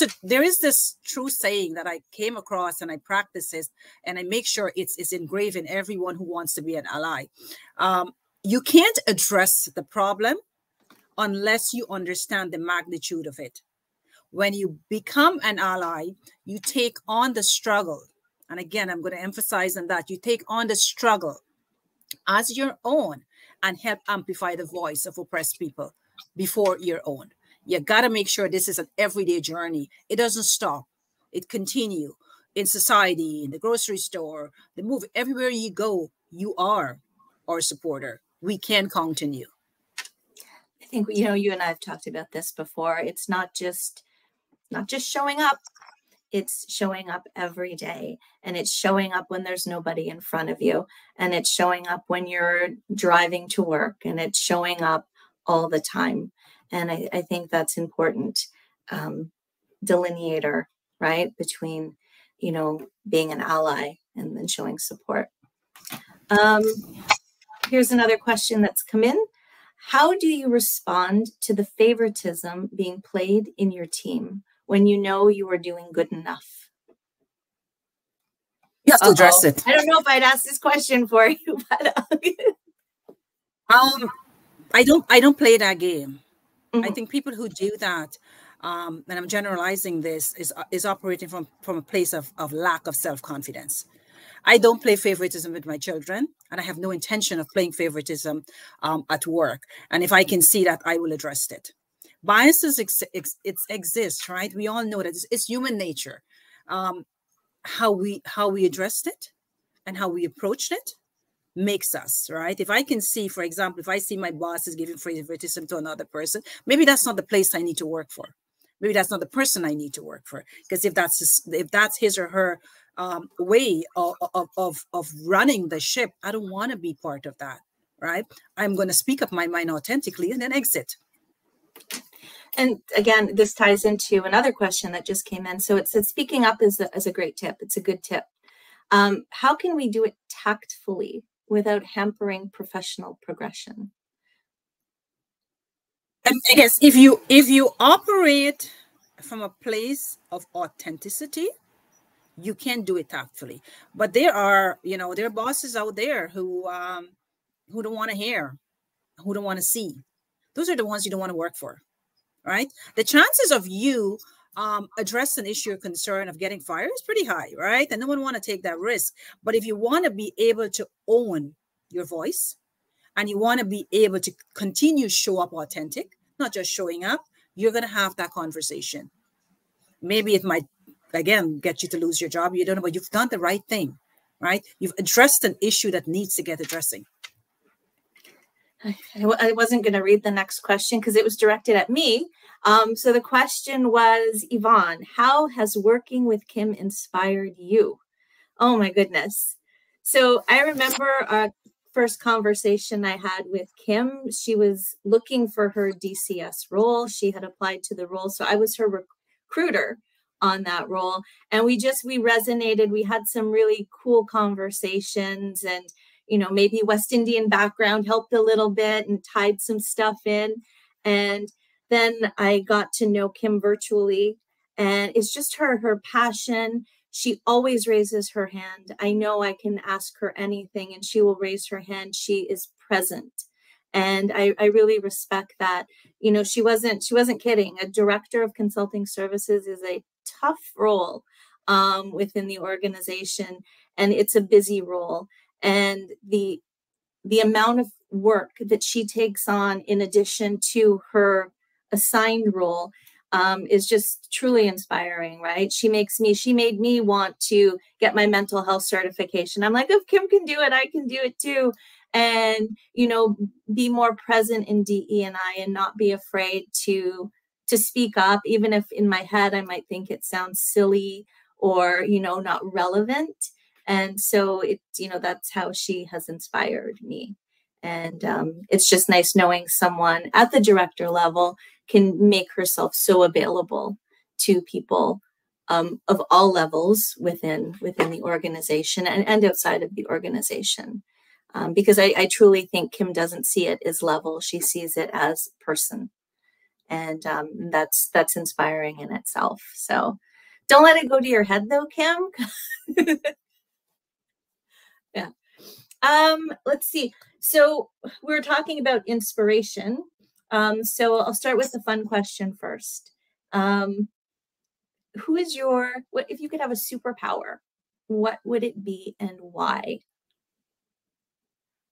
is this true saying that I came across and I practice this and I make sure it's engraved in everyone who wants to be an ally. You can't address the problem unless you understand the magnitude of it. When you become an ally, you take on the struggle. And again, I'm going to emphasize on that. You take on the struggle as your own and help amplify the voice of oppressed people before your own. You got to make sure this is an everyday journey. It doesn't stop. It continues in society, in the grocery store, the movie, everywhere you go, you are our supporter. We can count on you. I think, you and I have talked about this before. It's not just showing up. It's showing up every day, and it's showing up when there's nobody in front of you, and it's showing up when you're driving to work, and it's showing up all the time. And I think that's important delineator, right, between, being an ally and then showing support. Here's another question that's come in. How do you respond to the favoritism being played in your team when you know you are doing good enough? You have to address it. I don't know if I'd ask this question for you, but I don't play that game. I think people who do that, and I'm generalizing this, is operating from a place of lack of self-confidence. I don't play favoritism with my children, and I have no intention of playing favoritism at work. And if I can see that, I will address it. Biases exist, right? We all know that it's human nature. How we addressed it and how we approached it makes us, right? If I can see, for example, if I see my boss is giving favoritism to another person, maybe that's not the place I need to work for. Maybe that's not the person I need to work for. Because if that's his or her way of running the ship, I don't want to be part of that, right? I'm going to speak up my mind authentically and then exit. And again, this ties into another question that just came in. So it said, speaking up is a great tip. It's a good tip. How can we do it tactfully without hampering professional progression? I guess if you operate from a place of authenticity, you can do it tactfully. But there are bosses out there who don't want to hear, who don't want to see. Those are the ones you don't want to work for, right? The chances of you address an issue or concern of getting fired is pretty high, right? And no one want to take that risk. But if you want to be able to own your voice, and you want to be able to continue show up authentic, not just showing up, you're going to have that conversation. Maybe it might, again, get you to lose your job. You don't know, but you've done the right thing, right? You've addressed an issue that needs to get addressing. I wasn't going to read the next question because it was directed at me. So the question was, Yvonne, how has working with Kim inspired you? Oh my goodness. So I remember a first conversation I had with Kim. She was looking for her DCS role. She had applied to the role. So I was her recruiter on that role. And we resonated. We had some really cool conversations, and maybe West Indian background helped a little bit and tied some stuff in. And then I got to know Kim virtually, and it's just her passion. She always raises her hand. I know I can ask her anything and she will raise her hand. She is present. And I really respect that. She wasn't kidding. A director of consulting services is a tough role within the organization, and it's a busy role. And the amount of work that she takes on in addition to her assigned role is just truly inspiring, right? She made me want to get my mental health certification. I'm like, if Kim can do it, I can do it too. And, be more present in DE&I and not be afraid to speak up, even if in my head, I might think it sounds silly or, not relevant. And so that's how she has inspired me. And it's just nice knowing someone at the director level can make herself so available to people of all levels within the organization and outside of the organization. Because I truly think Kim doesn't see it as level. She sees it as person. And that's inspiring in itself. So don't let it go to your head though, Kim. Yeah. Let's see. So we're talking about inspiration. So I'll start with the fun question first. Who is what if you could have a superpower, what would it be and why?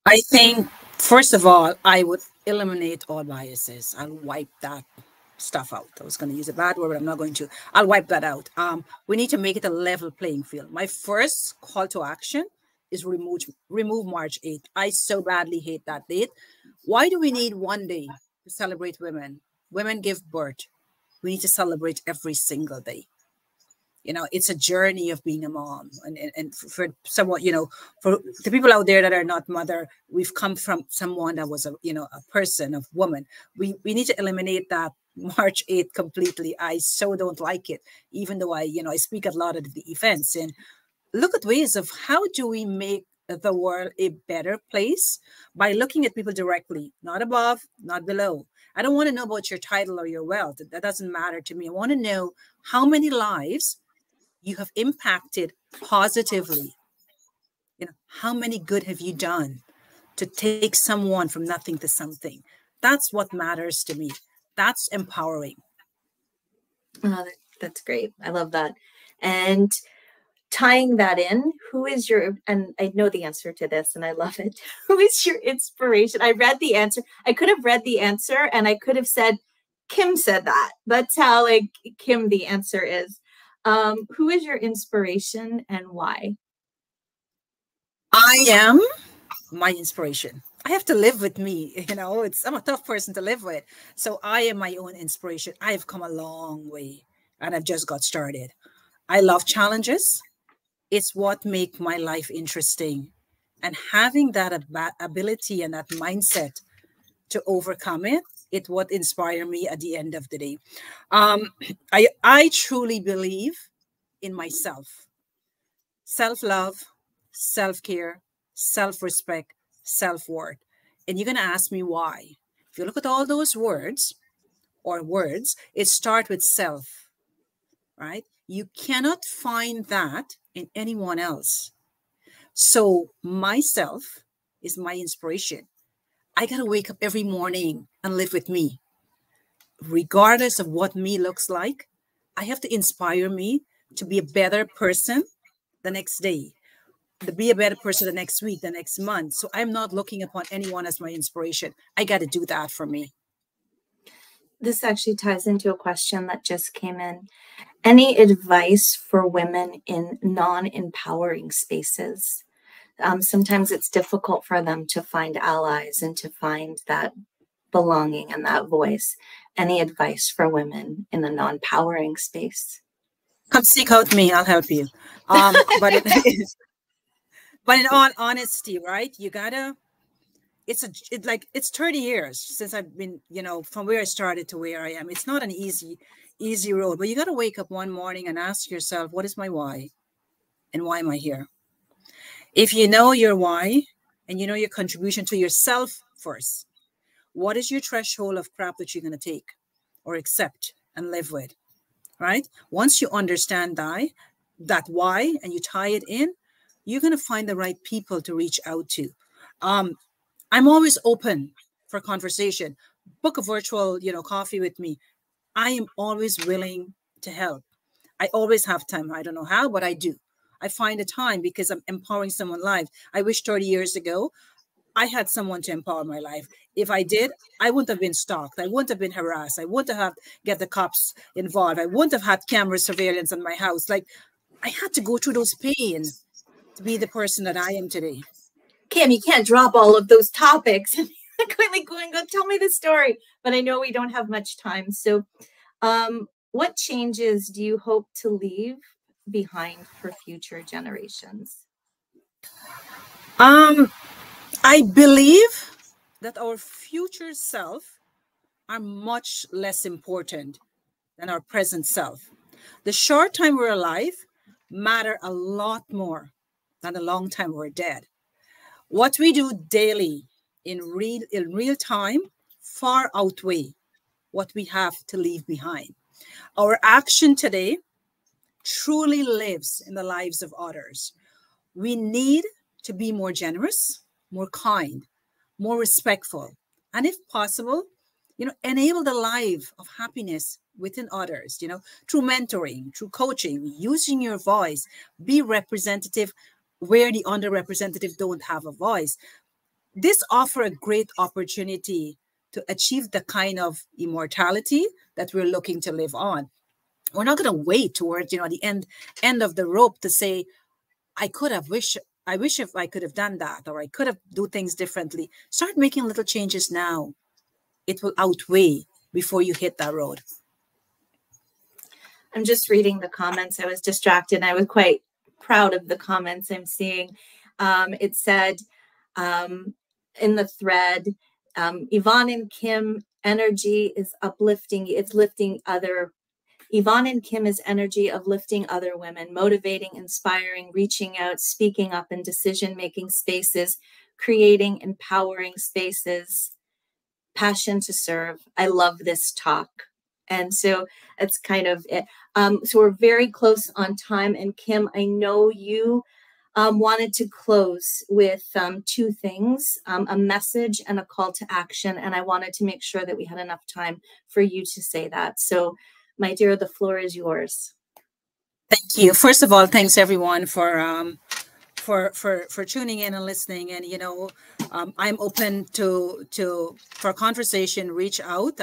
I think, first of all, I would eliminate all biases. I'll wipe that stuff out. I was going to use a bad word, but I'm not going to. I'll wipe that out. We need to make it a level playing field. My first call to action is remove March 8th. I so badly hate that date. Why do we need one day to celebrate women? Women give birth. We need to celebrate every single day. It's a journey of being a mom. And for someone, for the people out there that are not mother, we've come from someone that was a person, a woman. We need to eliminate that March 8th completely. I so don't like it, even though I speak at a lot of the events, and look at ways of how do we make the world a better place by looking at people directly, not above, not below. I don't want to know about your title or your wealth. That doesn't matter to me. I want to know how many lives you have impacted positively. How many good have you done to take someone from nothing to something? That's what matters to me. That's empowering. Oh, that's great. I love that. And tying that in, and I know the answer to this and I love it. Who is your inspiration? I read the answer. I could have read the answer and I could have said, Kim said that. That's how Kim the answer is. Who is your inspiration and why? I am my inspiration. I have to live with me. I'm a tough person to live with. So I am my own inspiration. I've come a long way and I've just got started. I love challenges. It's what makes my life interesting. And having that ability and that mindset to overcome it it what inspire me at the end of the day. I truly believe in myself. Self-love, self-care, self-respect, self-worth. And you're going to ask me why. If you look at all those words, it start with self, right? You cannot find that in anyone else. So myself is my inspiration. I got to wake up every morning and live with me. Regardless of what me looks like, I have to inspire me to be a better person the next day, to be a better person the next week, the next month. So I'm not looking upon anyone as my inspiration. I got to do that for me. This actually ties into a question that just came in. Any advice for women in non-empowering spaces? Sometimes it's difficult for them to find allies and to find that belonging and that voice. Any advice for women in a non-powering space? Come seek out me, I'll help you. But but in all honesty, right? You gotta. It's 30 years since I've been, from where I started to where I am. It's not an easy road, but you got to wake up one morning and ask yourself, what is my why? And why am I here? If you know your why and you know your contribution to yourself first, what is your threshold of crap that you're going to take or accept and live with, right? Once you understand that why and you tie it in, you're going to find the right people to reach out to. I'm always open for conversation. Book a virtual, coffee with me. I am always willing to help. I always have time. I don't know how, but I do. I find the time because I'm empowering someone's life. I wish 30 years ago, I had someone to empower my life. If I did, I wouldn't have been stalked. I wouldn't have been harassed. I wouldn't have get the cops involved. I wouldn't have had camera surveillance in my house. Like, I had to go through those pain to be the person that I am today. Kim, you can't drop all of those topics and quickly go tell me the story. But I know we don't have much time. So what changes do you hope to leave behind for future generations? I believe that our future self are much less important than our present self. The short time we're alive matter a lot more than the long time we're dead. What we do daily in real time far outweigh what we have to leave behind. Our action today truly lives in the lives of others. We need to be more generous, more kind, more respectful, and if possible, enable the life of happiness within others, through mentoring, through coaching, using your voice, be representative where the underrepresented don't have a voice. This offers a great opportunity to achieve the kind of immortality that we're looking to live on. We're not going to wait towards, the end of the rope to say, I wish if I could have done that, or I could have do things differently. Start making little changes now. It will outweigh before you hit that road. I'm just reading the comments. I was distracted and I was quite proud of the comments I'm seeing. It said in the thread, Yvonne and Kim energy is uplifting. It's lifting other. Yvonne and Kim is energy of lifting other women, motivating, inspiring, reaching out, speaking up in decision-making spaces, creating empowering spaces, passion to serve. I love this talk. And so that's kind of it. So we're very close on time. And Kim, I know you wanted to close with two things, a message and a call to action. And I wanted to make sure that we had enough time for you to say that. So my dear, the floor is yours. Thank you. First of all, thanks everyone for tuning in and listening. And I'm open for conversation. Reach out.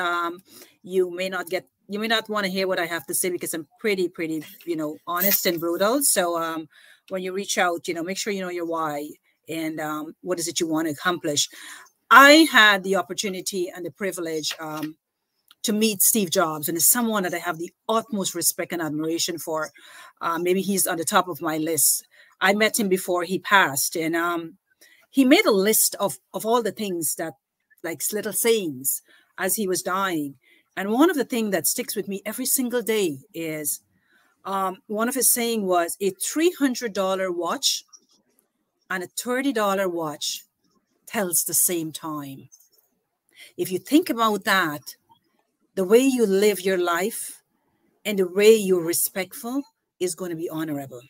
You may not want to hear what I have to say because I'm pretty honest and brutal. So when you reach out, make sure you know your why and what is it you want to accomplish. I had the opportunity and the privilege to meet Steve Jobs, and is someone that I have the utmost respect and admiration for. Maybe he's on the top of my list. I met him before he passed, and he made a list of all the things that, like little sayings, as he was dying. And one of the things that sticks with me every single day is one of his saying was, a $300 watch and a $30 watch tells the same time. If you think about that, the way you live your life and the way you're respectful is going to be honorable.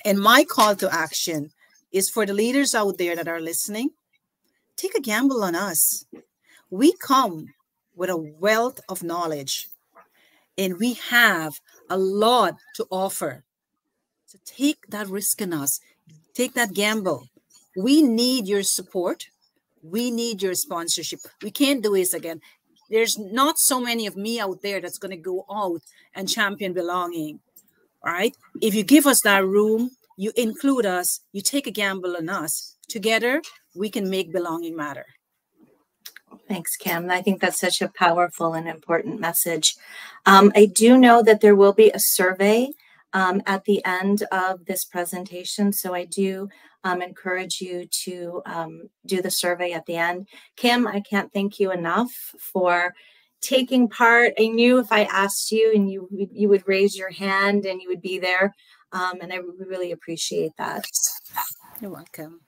And my call to action is for the leaders out there that are listening, take a gamble on us. We come with a wealth of knowledge and we have a lot to offer. So take that risk on us. Take that gamble. We need your support. We need your sponsorship. We can't do this again. There's not so many of me out there that's going to go out and champion belonging. All right. If you give us that room, you include us, you take a gamble on us. Together, we can make belonging matter. Thanks, Kim. I think that's such a powerful and important message. I do know that there will be a survey at the end of this presentation. So I do encourage you to do the survey at the end. Kim, I can't thank you enough for taking part. I knew if I asked you and you would raise your hand and you would be there. And I really appreciate that. You're welcome.